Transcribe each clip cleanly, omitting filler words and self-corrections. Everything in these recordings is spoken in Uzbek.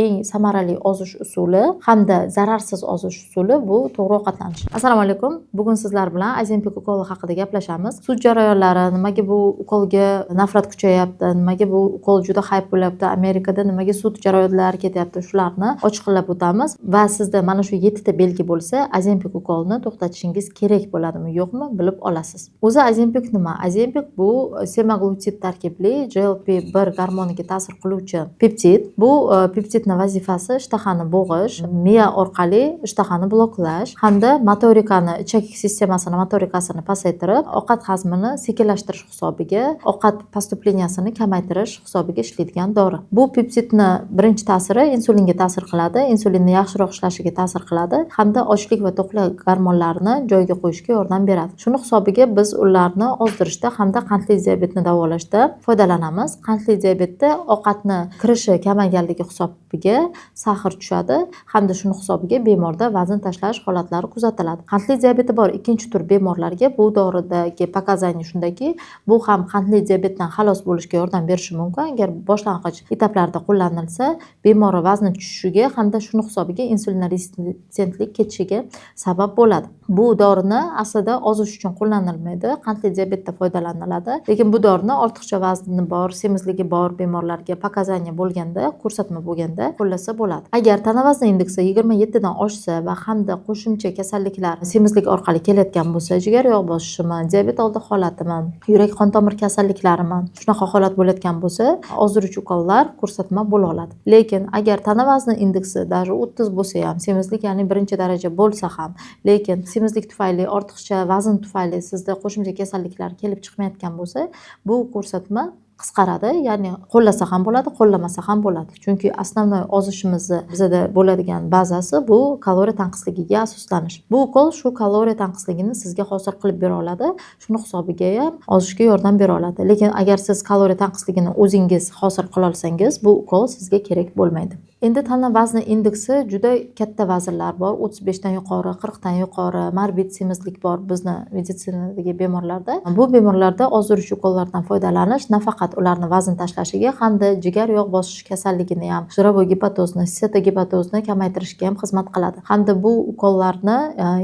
eng samarali ozish usuli hamda zararsiz ozish usuli bu to'g'ri ovqatlanish. Assalomu alaykum. Bugun sizlar bilan Ozempic ukoli haqida gaplashamiz. Sud jarayonlari, nimaga bu ukolga nafrat kuchayapti, nimaga bu ukol juda hayp bo'lyapti, Amerikada nimaga sud jarayonlari ketyapti, shularni ochiqlab o'tamiz va sizda mana shu 7 ta belgi bo'lsa, Ozempic ukolni to'xtatishingiz kerak bo'ladimi, yo'qmi, bilib olasiz. O'zi Ozempic nima? Ozempic bu semaglutid tarkibli GLP-1 gormoniga ta'sir qiluvchi peptid. Bu peptidning vazifasi ishtahani bo'g'ish, miya orqali ishtahani bloklash hamda motorikani, ichak sistemasini motorikasini pasaytirib, ovqat hazmini sekinlashtirish hisobiga, ovqat postupleniyasini kamaytirish hisobiga ishlaydigan dori. Bu peptidning birinchi ta'siri insulinga ta'sir qiladi, insulinni yaxshiroq ishlashiga ta'sir qiladi hamda ochlik va to'qlik gormonlarini joyiga qo'yishga yordam beradi. Shuni hisobiga biz ularni ozdirishda hamda qandli diabetni davolashda foydalanamiz. Qandli diabetda ovqatni kirishi kamayganligi hisobiga sag'ir tushadi hamda shuni hisobiga bemorda vazn tashlash holatlari kuzatiladi. Qandli diabeti bor ikkinchi tur bemorlarga bu doridagi показания shundaki, bu ham qandli diabetdan xalos bo'lishga yordam berishi mumkin. Agar boshlang'ich etaplarda qo'llanilsa, bemor vazni tushishiga hamda shuni hisobiga insulin resistentlik ketishiga sabab bo'ladi. Bu dorini aslida ozish uchun qo'llanilmaydi, qandli diabetda foydalaniladi. Lekin bu dorini ortiqcha vazni bor, semizligi bor bemorlarga показания bo'lganda, ko'rsatma bo'lganda qo'llasa bo'ladi. Agar tana vazni indeksi 27 dan oshsa va hamda qo'shimcha kasalliklar semizlik orqali kelayotgan bo'lsa, jigar yog' bosishimi, diabet oldi holatimi, yurak qon tomir kasalliklarimi, shunaqa holat bo'layotgan bo'lsa, ozdiruvchi ukollar ko'rsatma bo'la oladi. Lekin agar tana vazni indeksi даже 30 bo'lsa ham, semizlik ya'ni birinchi daraja bo'lsa ham, lekin semizlik tufayli, ortiqcha vazn tufayli sizda qo'shimcha kasalliklar kelib chiqmayotgan bo'lsa, bu ko'rsatma qisqaradi, ya'ni qo'llasa ham bo'ladi, qo'llamasa ham bo'ladi. Chunki asosiy ozishimizni bizda bo'ladigan bazasi bu kaloriya tanqisligiga asoslanish. Bu ukol shu kaloriya tanqisligini sizga hosil qilib bera oladi, shuni hisobiga ham ozishga yordam bera oladi. Lekin agar siz kaloriya tanqisligini o'zingiz hosil qila olsangiz, bu ukol sizga kerak bo'lmaydi. Endi tana vazni indeksi juda katta vaznlar bor, 35 dan yuqori, 40 dan yuqori, morbid semizlik bor bizni meditsinadagi bemorlarda. Bu bemorlarda ozdiruvchi ukollardan foydalanish nafaqat ularni vazn tashlashiga hamda jigar yog' bosish kasalligini ham, jirovoy gepatozni, stetogepatozni kamaytirishga ham xizmat qiladi. Hamda bu ukollarni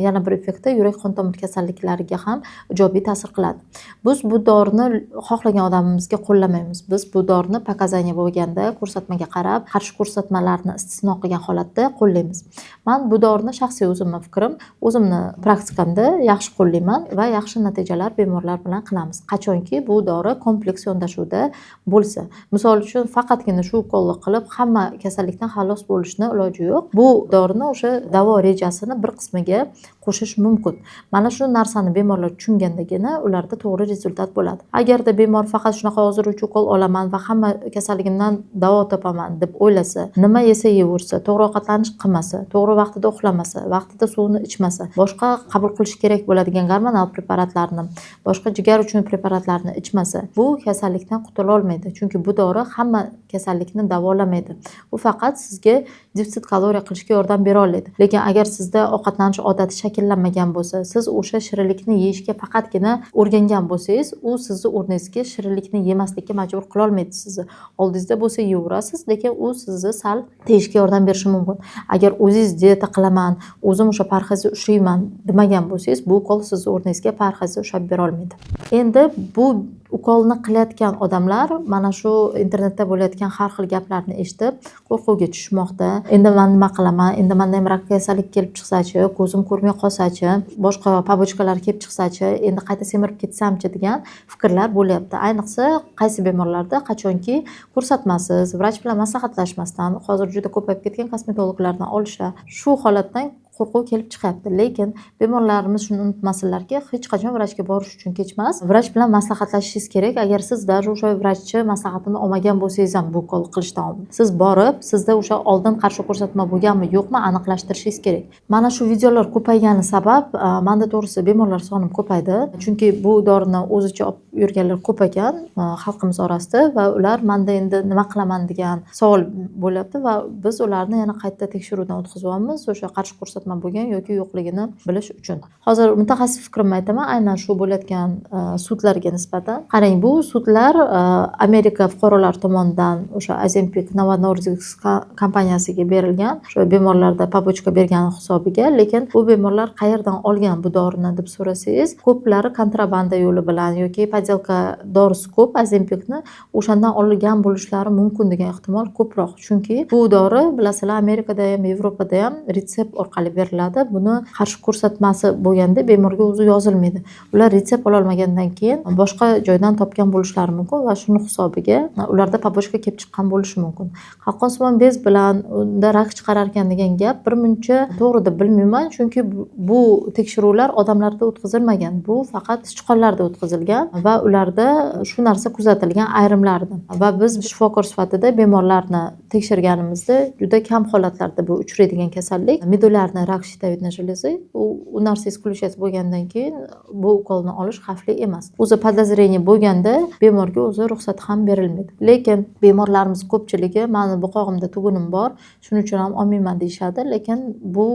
yana bir effekti yurak qon tomir kasalliklariga ham ijobiy ta'sir qiladi. Biz bu dorini xohlagan odamimizga qo'llamaymiz. Biz bu dorini показания bo'lganda, ko'rsatmaga qarab, qarshi ko'rsatmalarni istisno qilgan holatda qo'llaymiz. Men bu dorini shaxsiy o'zimning fikrim, o'zimni praktikamda yaxshi qo'llayman va yaxshi natijalar bemorlar bilan qilamiz. Qachonki bu dori kompleks yondashuvda bo'lsa. Misol uchun faqatgina shu ukolni qilib hamma kasallikdan xalos bo'lishni iloji yo'q. Bu dorini o'sha davo rejasini bir qismiga qo'shish mumkin. Mana shu narsani bemorlar tushungandagina ularda to'g'ri rezultat bo'ladi. Agarda bemor faqat shunaqa ozdiruvchi ukol olaman va hamma kasalligimdan davo topaman deb o'ylasa, nima yesa yeversa, to'g'ri ovqatlanish qilmasa, to'g'ri vaqtida uxlamasa, vaqtida suvni ichmasa, boshqa qabul qilish kerak bo'ladigan gormonal preparatlarni, boshqa jigar uchun preparatlarni ichmasa, bu kasallikdan qutula olmaydi. Chunki bu dori hamma kasallikni davolamaydi. U faqat sizga defitsit kaloriya qilishga yordam bera oladi. Lekin agar sizda ovqatlanish odati shakllanmagan bo'lsa, siz o'sha shirinlikni yeyishga faqatgina o'rgangan bo'lsangiz, u sizni o'rningizga shirinlikni yemaslikka majbur qila olmaydi sizni. Oldingizda bo'lsa yeyaverasiz, lekin u sizni sal tejishga yordam berishi mumkin. Agar o'zingiz dieta qilaman, o'zim o'sha parhezga ushlayman demagan bo'lsangiz, bu ukol sizni o'rningizga parhezga ushlab bera olmaydi. Endi bu ukolni qilayotgan odamlar mana shu internetda bo'layotgan har xil gaplarni eshitib qo'rquvga tushmoqda. Endi men nima qilaman? Endi menda ham rak kasallik kelib chiqsa-chi, ko'zim ko'rmay qolsa-chi, boshqa pobochkalar kelib chiqsa-chi, endi qayta semirib ketsam-chi degan fikrlar bo'lyapti. Ayniqsa qaysi bemorlarda qachonki ko'rsatmasiz, vrach bilan maslahatlashmasdan, hozir juda ko'payib ketgan kosmetologlardan olishlar, shu holatdan qo'rquv kelib chiqyapti. Lekin bemorlarimiz shuni unutmasinlarki, hech qachon vrachga borish uchun kech emas. Vrach bilan maslahatlashishingiz kerak. Agar siz даже o'sha vrachchi maslahatini olmagan bo'lsangiz ham bu ukol qilishdan oldin, siz borib, sizda o'sha oldin qarshi ko'rsatma bo'lganmi, yo'qmi aniqlashtirishingiz kerak. Mana shu videolar ko'paygani sabab, menda to'g'risi bemorlar soni ko'paydi. Chunki bu dorini o'zicha olib yurganlar ko'p ekan xalqimiz orasida va ular menda endi nima qilaman degan savol bo'lyapti va biz ularni yana qayta tekshiruvdan o'tkazyapmiz. O'sha qarshi ko'rsatma ko'rsatma bo'lgan yoki yo'qligini bilish uchun. Hozir mutaxassis fikrimni aytaman, aynan shu bo'layotgan sudlarga nisbatan. Qarang, bu sudlar Amerika fuqarolari tomonidan o'sha Ozempic Novo Nordisk kompaniyasiga berilgan, o'sha bemorlarda pobochka bergani hisobiga, lekin bu bemorlar qayerdan olgan bu dorini deb so'rasangiz, ko'plari kontrabanda yo'li bilan yoki podelka dorisi ko'p Ozempicni o'shandan olgan bo'lishlari mumkin degan ehtimol ko'proq. Chunki bu dori bilasizlar Amerikada ham, Yevropada ham retsept orqali beriladi. Buni qarshi ko'rsatmasi bo'lganda bemorga o'zi yozilmaydi. Ular retsept ola olmagandan keyin boshqa joydan topgan bo'lishlari mumkin va shuni hisobiga ularda pobochka kelib chiqqan bo'lishi mumkin. Qalqonsimon bez bilan unda rak chiqarar ekan degan gap birmuncha to'g'ri deb bilmayman, chunki bu tekshiruvlar odamlarda o'tkazilmagan. Bu faqat sichqonlarda o'tkazilgan va ularda shu narsa kuzatilgan ayrimlarida. Va biz shifokor sifatida bemorlarni tekshirganimizda juda kam holatlarda bu uchraydigan kasallik medulyarniy rak shitovidniy железы. U narsa исключать bo'lgandan keyin bu ukolni olish xavfli emas. O'zi podozrение bo'lganda bemorga o'zi ruxsat ham berilmaydi. Lekin bemorlarimiz ko'pchiligi meni buqog'imda tugunim bor, shuning uchun ham olmayman deyishadi, lekin bu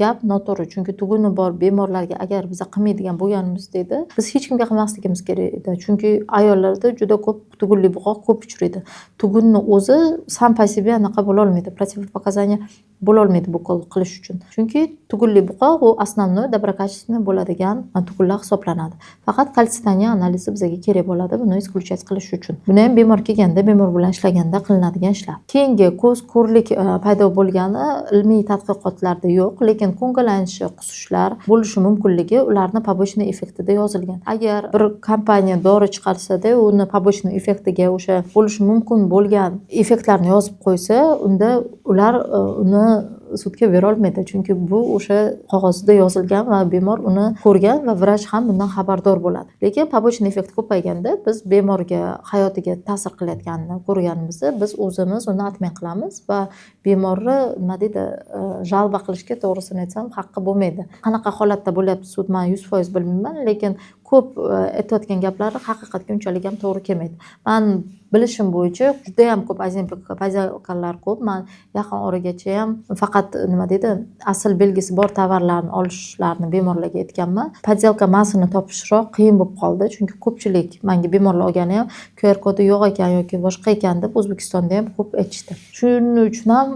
gap noto'g'ri. Chunki tuguni bor bemorlarga agar biz qilmaydigan bo'lganimizda edi, biz hech kimga qilmasligimiz kerak edi. Chunki ayollarda juda ko'p tugunli buqoq ko'p uchraydi. Tugunni o'zi sam по себе anaqa bo'la olmaydi. Противопоказание bo'la olmaydi bu ukol qilish uchun. Chunki tugunli buqoq u основной доброкачественный bo'ladigan tugunlar hisoblanadi. Faqat kalsitaniya analizi bizga kerak bo'ladi buni исключать qilish uchun. Buni ham bemor kelganda, bemor bilan ishlaganda qilinadigan ishlar. Keyingi ko'z ko'rlik paydo bo'lgani ilmiy tadqiqotlarda yo'q, lekin ko'ngillanishi, qusishlar bo'lishi mumkinligi ularni побочный effektida yozilgan. Agar bir kompaniya dori chiqarsa-da, uni побочный effektiga o'sha bo'lishi mumkin bo'lgan effektlarni yozib qo'ysa, unda ular uni sudga bera olmaydi, chunki bu o'sha qog'ozda yozilgan va bemor uni ko'rgan va vrach ham bundan xabardor bo'ladi. Lekin побочный effekt ko'payganda biz bemorga hayotiga ta'sir qilayotganini ko'rganimizda biz o'zimiz uni atmen qilamiz va bemorni nima deydi, jalba qilishga to'g'risini aytsam haqqi bo'lmaydi. Qanaqa holatda bo'lyapti sud, men 100% bilmayman, lekin ko'p aytayotgan gaplari haqiqatga unchalik ham to'g'ri kelmaydi. Men bilishim bo'yicha juda ham ko'p Ozempic podelkalar ko'p. Men yaqin oragacha ham faqat nima deydi, asl belgisi bor tovarlarni olishlarini bemorlarga aytganman. Podelka masini topishroq qiyin bo'lib qoldi, chunki ko'pchilik menga bemorlar olgani ham QR kodi yo'q ekan yoki boshqa ekan deb O'zbekistonda ham ko'p aytishdi. Shuning uchun ham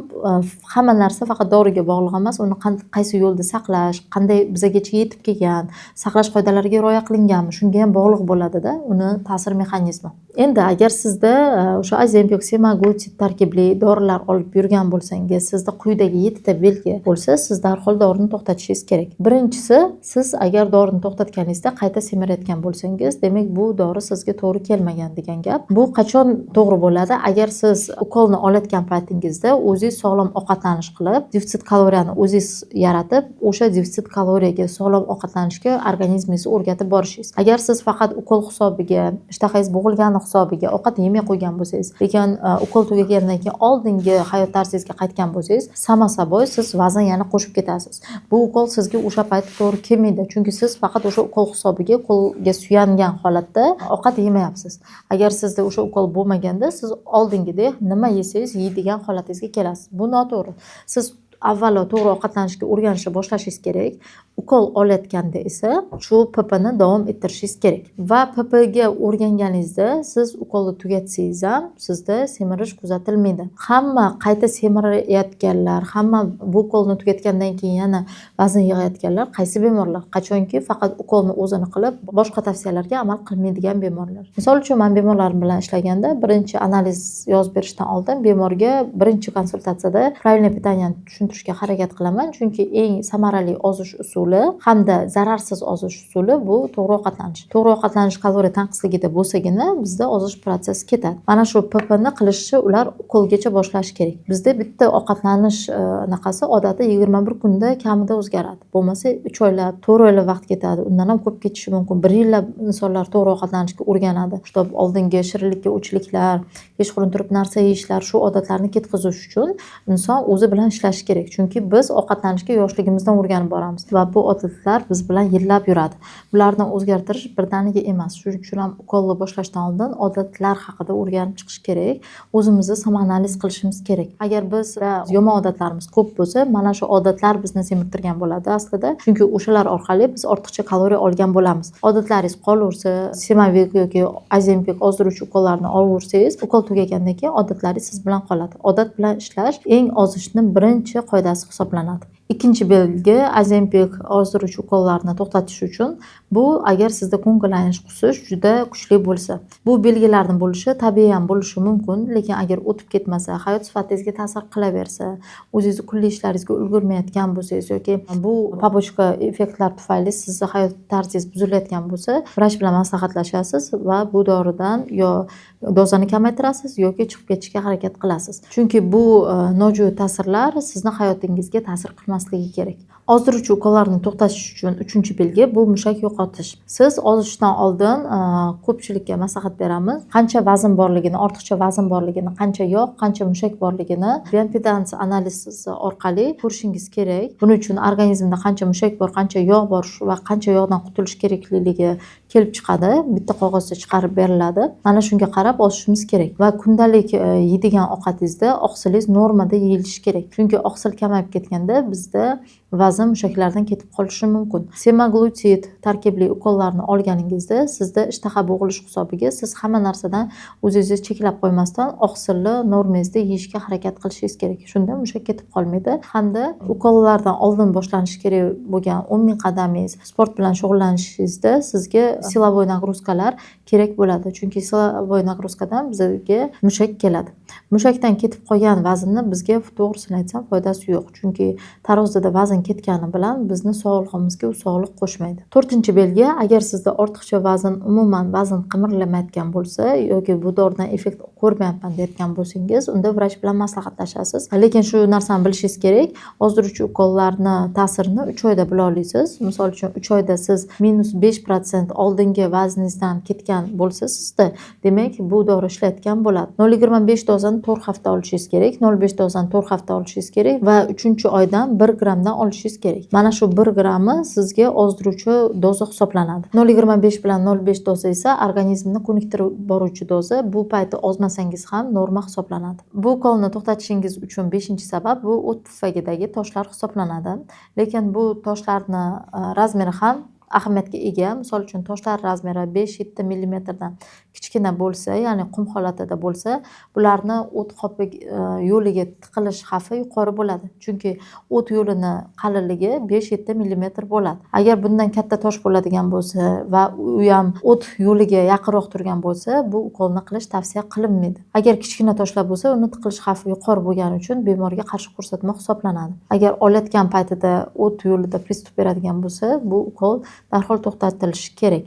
hamma narsa faqat doriga bog'liq emas, uni qaysi yo'lda saqlash, qanday bizgacha yetib kelgan, saqlash qoidalariga rioya qilinganmi, shunga ham bog'liq bo'ladi-da, uni ta'sir mexanizmi. Endi agar sizda o'sha Ozempic, semaglutid tarkibli dorilar olib yurgan bo'lsangiz, sizda quyidagi 7 ta belgi bo'lsa, siz darhol dorini to'xtatishingiz kerak. Birinchisi, siz agar dorini to'xtatganingizda qayta semirayotgan bo'lsangiz, demak bu dori sizga to'g'ri kelmagan degan gap. Bu qachon to'g'ri bo'ladi? Agar siz ukolni olayotgan paytingizda o'zingiz sog'lom ovqatlanish qilib, defitsit kaloriyani o'zingiz yaratib, o'sha defitsit kaloriyaga sog'lom ovqatlanishga organizmingizni o'rgatib borishingiz. Agar siz faqat ukol hisobiga, ishtahangiz bo'g'ilgani hisobiga ovqat yemay qo'ygan bo'lsangiz, lekin ukol tugagandan keyin oldingi hayot tarzingizga qaytgan bo'lsangiz, samo собой siz vazn yana qo'shib ketasiz. Bu ukol sizga o'sha payt to'g'ri kelmaydi, chunki siz faqat o'sha ukol hisobiga, ukolga suyangan holatda ovqat yemayapsiz. Agar sizda o'sha ukol bo'lmaganda, siz oldingidek nima yesangiz yeydigan holatingizga kelasiz. Bu noto'g'ri. Siz avvalo to'g'ri ovqatlanishga o'rganishni boshlashingiz kerak. Ukol olayotganda esa shu PPni davom ettirishingiz kerak. Va PPga o'rganganingizda siz ukolni tugatsangiz ham sizda semirish kuzatilmaydi. Hamma qayta semirayotganlar, hamma bu ukolni tugatgandan keyin yana vazn yig'ayotganlar qaysi bemorlar? Qachonki faqat ukolni o'zini qilib, boshqa tavsiyalarga amal qilmaydigan bemorlar. Misol uchun men bemorlarim bilan ishlaganda birinchi analiz yozib berishdan oldin bemorga birinchi konsultatsiyada правильное питание tushuntirishga harakat qilaman, chunki eng samarali ozish usuli hamda zararsiz ozish usuli bu to'g'ri ovqatlanish. To'g'ri ovqatlanish kaloriya tanqisligida bo'lsagina bizda ozish protsessi ketadi. Mana shu PPni qilishni ular ukolgacha boshlashi kerak. Bizda bitta ovqatlanish anaqasi odati 21 kunda kamida o'zgaradi. Bo'lmasa 3 oylab, 4 oylab vaqt ketadi. Undan ham ko'p ketishi mumkin. 1 yillab insonlar to'g'ri ovqatlanishga o'rganadi. Shtob oldingi shirinlikka o'chliklar, kechqurun turib narsa yeyishlar, shu odatlarni ketkazish uchun inson o'zi bilan ishlashi kerak. kerak. Chunki biz ovqatlanishga yoshligimizdan o'rganib boramiz va bu odatlar biz bilan yillab yuradi. Bularni o'zgartirish birdaniga emas. Shuning uchun ham ukolni boshlashdan oldin odatlar haqida o'rganib chiqish kerak. O'zimizni samoanaliz qilishimiz kerak. Agar bizda yomon odatlarimiz ko'p bo'lsa, mana shu odatlar bizni semirtirgan bo'ladi aslida. Chunki o'shalar orqali biz ortiqcha kaloriya olgan bo'lamiz. Odatlaringiz qolaversa, Semavik yoki Ozempic ozdiruvchi ukollarni olaversangiz, ukol tugagandan keyin odatlaringiz siz bilan qoladi. Odat bilan ishlash eng ozishning birinchi qoidasi hisoblanadi. Ikkinchi belgi Ozempic ozdiruvchi ukollarni to'xtatish uchun bu agar sizda ko'ngillanish, qusish juda kuchli bo'lsa. Bu belgilarning bo'lishi tabiiy ham bo'lishi mumkin, lekin agar o'tib ketmasa, hayot sifatingizga ta'sir qilaversa, o'zingizni kunlik ishlaringizga ulgurmayotgan bo'lsangiz yoki bu pobochka effektlar tufayli sizni hayot tarzingiz buzilayotgan bo'lsa, vrach bilan maslahatlashasiz va bu doridan yo dozani kamaytirasiz yoki chiqib ketishga harakat qilasiz. Chunki bu nojo'ya ta'sirlar sizni hayotingizga ta'sir qilmasligi kerak. Ozdiruvchi ukollarni to'xtatish uchun uchinchi belgi bu mushak yo'qotish. Siz ozishdan oldin ko'pchilikka maslahat beramiz. Qancha vazn borligini, ortiqcha vazn borligini, qancha yog', qancha mushak borligini bioimpedansiya analizi orqali ko'rishingiz kerak. Buning uchun organizmda qancha mushak bor, qancha yog' bor va qancha yog'dan qutulish kerakligi kelib chiqadi. Bitta qog'ozda chiqarib beriladi. Mana shunga qarab ozishimiz kerak va kundalik yeydigan ovqatingizda oqsilingiz normada yeyilishi kerak. Chunki oqsil kamayib ketganda bizda vazn mushaklardan ketib qolishi mumkin. Semaglutid tarkibli ukollarni olganingizda sizda ishtaha bo'g'ilish hisobiga siz hamma narsadan o'zingizni cheklab qo'ymasdan oqsilni normangizda yeyishga harakat qilishingiz kerak. Shunda mushak ketib qolmaydi. Hamda ukollardan oldin boshlanishi kerak bo'lgan 10 ming qadamingiz sport bilan shug'ullanishingizda sizga silovoy nagruzkalar kerak bo'ladi. Chunki silovoy nagruzkadan bizga mushak keladi. Mushakdan ketib qolgan vaznni bizga to'g'risini aytsam foydasi yo'q. Chunki tarozida vazn ketgani bilan bizni sog'lig'imizga u sog'liq qo'shmaydi. 4-belgi, agar sizda ortiqcha vazn, umuman vazn qimirlamayotgan bo'lsa yoki bu doridan effekt ko'rmayapman deyotgan bo'lsangiz, unda vrach bilan maslahatlashasiz. Lekin shu narsani bilishingiz kerak, ozdiruvchi ukollarni ta'sirini 3 oyda bila olasiz. Misol uchun 3 oyda siz -5% oldingi vazningizdan ketgan bo'lsa sizda, demak bu dori ishlayotgan bo'ladi. 0,25 dozani 4 hafta olishingiz kerak, 0,5 dozani 4 hafta olishingiz kerak va 3-oydan 1 grammdan olishingiz kerak. Mana shu 1 grammi sizga ozdiruvchi doza hisoblanadi. 0,25 bilan 0,5 doza esa organizmni ko'niktirib boruvchi doza. Bu payti ozmasangiz ham norma hisoblanadi. Bu ukolni to'xtatishingiz uchun 5-sabab bu o't pufagidagi toshlar hisoblanadi. Lekin bu toshlarni razmeri ham ahamiyatga ega. Misol uchun toshlar razmeri 5-7 millimetrdan kichkina bo'lsa, ya'ni qum holatida bo'lsa, bularni o't qopi yo'liga tiqilish xavfi yuqori bo'ladi. Chunki o't yo'lini qalinligi 5-7 millimetr bo'ladi. Agar bundan katta tosh bo'ladigan bo'lsa va u ham o't yo'liga yaqinroq turgan bo'lsa, bu ukolni qilish tavsiya qilinmaydi. Agar kichkina toshlar bo'lsa, uni tiqilish xavfi yuqori bo'lgani uchun bemorga qarshi ko'rsatma hisoblanadi. Agar olayotgan paytida o't yo'lida pristup beradigan bo'lsa, bu ukol darhol to'xtatilishi kerak.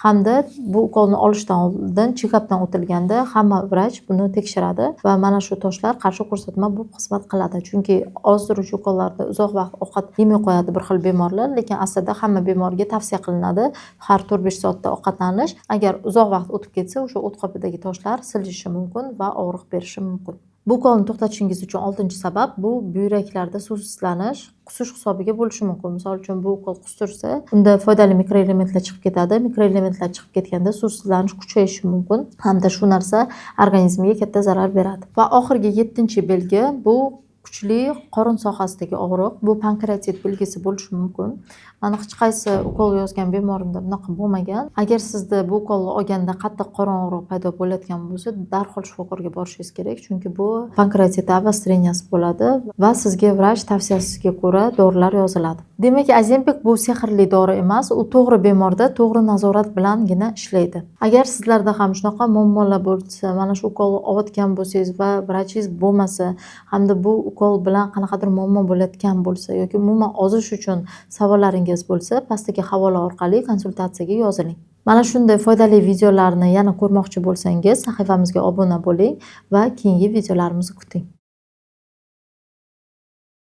Hamda bu ukolni olishdan oldin check-updan o'tilganda hamma vrach buni tekshiradi va mana shu toshlar qarshi ko'rsatma bo'lib xizmat qiladi. Chunki ozdiruvchi ukollarda uzoq vaqt ovqat yemay qo'yadi bir xil bemorlar, lekin aslida hamma bemorga tavsiya qilinadi har 4-5 soatda ovqatlanish. Agar uzoq vaqt o'tib ketsa, o'sha o't qopidagi toshlar silishi mumkin va og'riq berishi mumkin. Bu ukolni to'xtatishingiz uchun 6-sabab bu buyraklarda suvsizlanish, qusish hisobiga bo'lishi mumkin. Misol uchun bu ukol qustirsa, unda foydali mikroelementlar chiqib ketadi. Mikroelementlar chiqib ketganda suvsizlanish kuchayishi mumkin. Hamda shu narsa organizmga katta zarar beradi. Va oxirgi 7-belgi bu kuchli qorin sohasidagi og'riq. Bu pankreatit belgisi bo'lishi mumkin. Mana hech qaysi ukol yozgan bemorimda bunaqa bo'lmagan. Agar sizda bu ukolni olganda qattiq qorin og'rig'i paydo bo'layotgan bo'lsa, darhol shifokorga borishingiz kerak, chunki bu pankreatit obostreniyasi bo'ladi va sizga vrach tavsiyasiga ko'ra dorilar yoziladi. Demak, Ozempic bu sehrli dori emas, u to'g'ri bemorda to'g'ri nazorat bilangina ishlaydi. Agar sizlarda ham shunaqa muammolar bo'lsa, mana shu ukolni olayotgan bo'lsangiz va vrachingiz bo'lmasa, hamda bu ukol bilan qanaqadir muammo bo'layotgan bo'lsa yoki umuman ozish uchun savollaringiz bo'lsa, pastdagi havola orqali konsultatsiyaga yoziling. Mana shunday foydali videolarni yana ko'rmoqchi bo'lsangiz, sahifamizga obuna bo'ling va keyingi videolarimizni kuting.